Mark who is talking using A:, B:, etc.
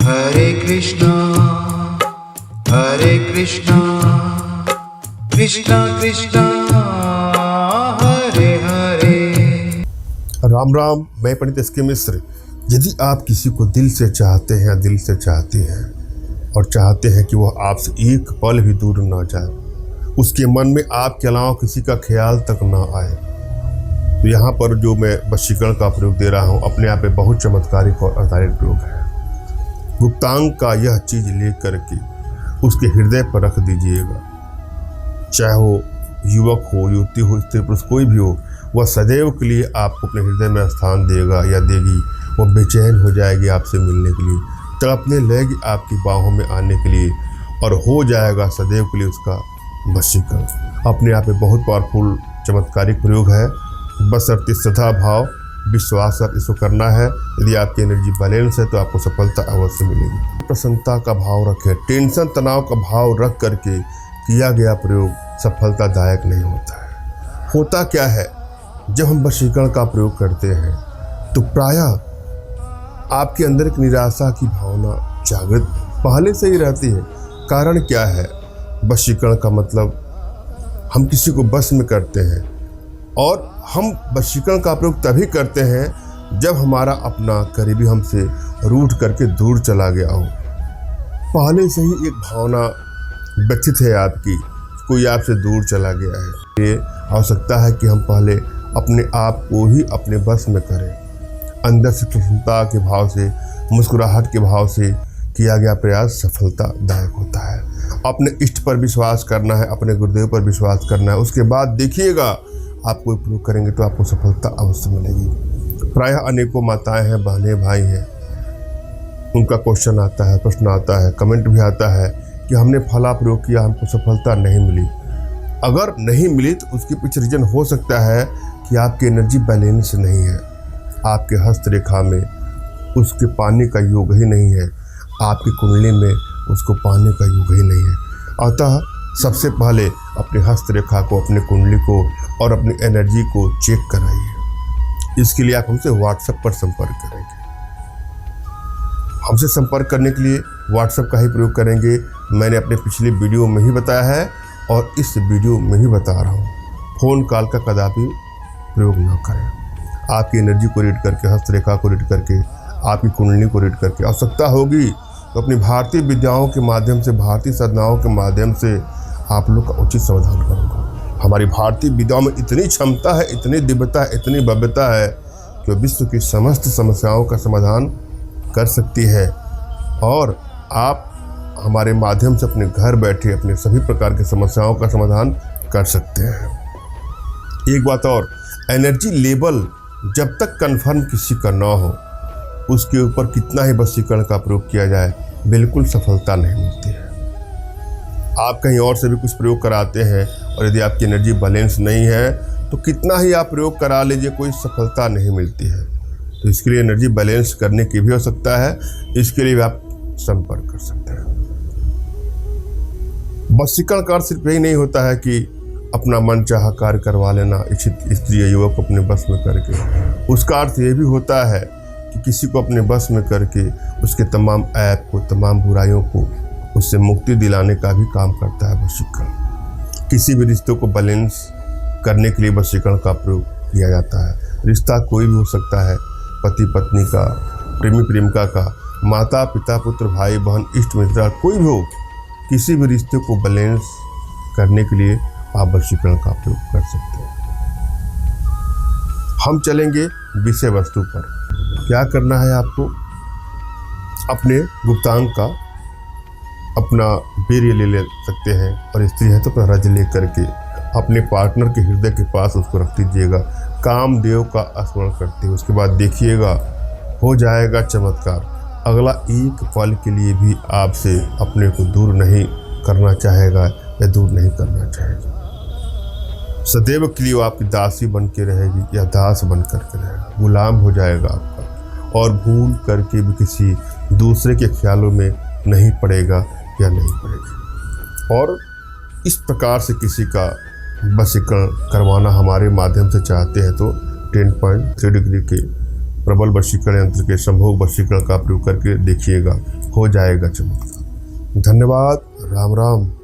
A: हरे कृष्णा कृष्णा कृष्णा हरे हरे।
B: राम राम। मैं पंडित एस के मिश्र। यदि आप किसी को दिल से चाहते हैं या दिल से चाहती हैं और चाहते हैं कि वह आपसे एक पल भी दूर ना जाए, उसके मन में आपके अलावा किसी का ख्याल तक ना आए, तो यहाँ पर जो मैं वशीकरण का प्रयोग दे रहा हूँ अपने आप में बहुत चमत्कारिक और आधारित प्रयोग है। गुप्तांग का यह चीज़ ले करके उसके हृदय पर रख दीजिएगा, चाहे वो युवक हो, युवती हो, स्त्री पुरुष कोई भी हो, वह सदैव के लिए आपको अपने हृदय में स्थान देगा या देगी। वह बेचैन हो जाएगी आपसे मिलने के लिए, तड़पने लगेगी आपकी बाहों में आने के लिए और हो जाएगा सदैव के लिए उसका वशीकरण। अपने आप में बहुत पावरफुल चमत्कारिक प्रयोग है। बशर्ते श्रद्धा भाव विश्वास आप इसको करना है। यदि आपकी एनर्जी बैलेंस है तो आपको सफलता अवश्य मिलेगी। प्रसन्नता का भाव रखें, टेंशन तनाव का भाव रख करके किया गया प्रयोग सफलतादायक नहीं होता है। होता क्या है, जब हम वशीकरण का प्रयोग करते हैं तो प्रायः आपके अंदर एक निराशा की भावना जागृत पहले से ही रहती है। कारण क्या है, वशीकरण का मतलब हम किसी को वश में करते हैं और हम वशीकरण का प्रयोग तभी करते हैं जब हमारा अपना करीबी हमसे रूठ करके दूर चला गया हो। पहले से ही एक भावना व्यथित है आपकी, कोई आपसे दूर चला गया है। ये आवश्यकता है कि हम पहले अपने आप को ही अपने बस में करें। अंदर से प्रसन्नता के भाव से, मुस्कुराहट के भाव से किया गया प्रयास सफलतादायक होता है। अपने इष्ट पर विश्वास करना है, अपने गुरुदेव पर विश्वास करना है। उसके बाद देखिएगा आप कोई प्रयोग करेंगे तो आपको सफलता अवश्य मिलेगी। प्रायः अनेकों माताएं हैं, बहनें, भाई हैं, उनका क्वेश्चन आता है, प्रश्न आता है, कमेंट भी आता है कि हमने फला प्रयोग किया, हमको सफलता नहीं मिली। अगर नहीं मिली तो उसके पीछे रीजन हो सकता है कि आपकी एनर्जी बैलेंस नहीं है, आपके हस्तरेखा में उसके पाने का योग ही नहीं है, आपकी कुंडली में उसको पाने का योग ही नहीं है। अतः सबसे पहले अपने हस्तरेखा को, अपने कुंडली को और अपनी एनर्जी को चेक कराइए। इसके लिए आप हमसे व्हाट्सएप पर संपर्क करेंगे। हमसे संपर्क करने के लिए व्हाट्सएप का ही प्रयोग करेंगे। मैंने अपने पिछले वीडियो में ही बताया है और इस वीडियो में ही बता रहा हूँ, फ़ोन कॉल का कदापि प्रयोग न करें। आपकी एनर्जी को रीड करके, हस्तरेखा को रीड करके, आपकी कुंडली को रीड करके आवश्यकता होगी तो अपनी भारतीय विद्याओं के माध्यम से, भारतीय साधनाओं के माध्यम से आप लोग का उचित समाधान करूँगा। हमारी भारतीय विद्याओं में इतनी क्षमता है, इतनी दिव्यता है, इतनी भव्यता है कि विश्व की समस्त समस्याओं का समाधान कर सकती है और आप हमारे माध्यम से अपने घर बैठे अपने सभी प्रकार की समस्याओं का समाधान कर सकते हैं। एक बात और, एनर्जी लेवल जब तक कंफर्म किसी का ना हो, उसके ऊपर कितना ही वशीकरण का प्रयोग किया जाए बिल्कुल सफलता नहीं मिलती है। आप कहीं और से भी कुछ प्रयोग कराते हैं और यदि आपकी एनर्जी बैलेंस नहीं है तो कितना ही आप प्रयोग करा लीजिए, कोई सफलता नहीं मिलती है। तो इसके लिए एनर्जी बैलेंस करने की भी आवश्यकता है। इसके लिए भी आप संपर्क कर सकते हैं। वशीकरण का सिर्फ यही नहीं होता है कि अपना मन चाहा कार्य करवा लेना, इच्छित स्त्री या युवक को अपने बस में करके। उसका अर्थ ये भी होता है कि किसी को अपने बस में करके उसके तमाम ऐप को, तमाम बुराइयों को, उससे मुक्ति दिलाने का भी काम करता है वशीकरण। किसी भी रिश्ते को बैलेंस करने के लिए वशीकरण का प्रयोग किया जाता है। रिश्ता कोई भी हो सकता है, पति पत्नी का, प्रेमी प्रेमिका का, माता पिता पुत्र भाई बहन इष्ट मित्र, कोई भी हो। किसी भी रिश्ते को बैलेंस करने के लिए आप वशीकरण का प्रयोग कर सकते हैं। हम चलेंगे विषय वस्तु पर। क्या करना है आपको, अपने गुप्तांग का अपना वीर्य ले सकते हैं और स्त्री है तो अपना रज ले करके अपने पार्टनर के हृदय के पास उसको रख दीजिएगा, कामदेव का स्मरण करते हुए। उसके बाद देखिएगा हो जाएगा चमत्कार। अगला एक पल के लिए भी आपसे अपने को दूर नहीं करना चाहेगा या दूर नहीं करना चाहेगा। सदैव के लिए वो आपकी दासी बन के रहेगी या दास बन करके रहेगा, गुलाम हो जाएगा आपका और भूल करके भी किसी दूसरे के ख्यालों में नहीं पड़ेगा या नहीं पड़ेगी। और इस प्रकार से किसी का वशीकरण करवाना हमारे माध्यम से चाहते हैं तो 10.3 डिग्री के प्रबल वशीकरण यंत्र के संभोग वशीकरण का प्रयोग करके देखिएगा, हो जाएगा चमत्कार। धन्यवाद। राम राम।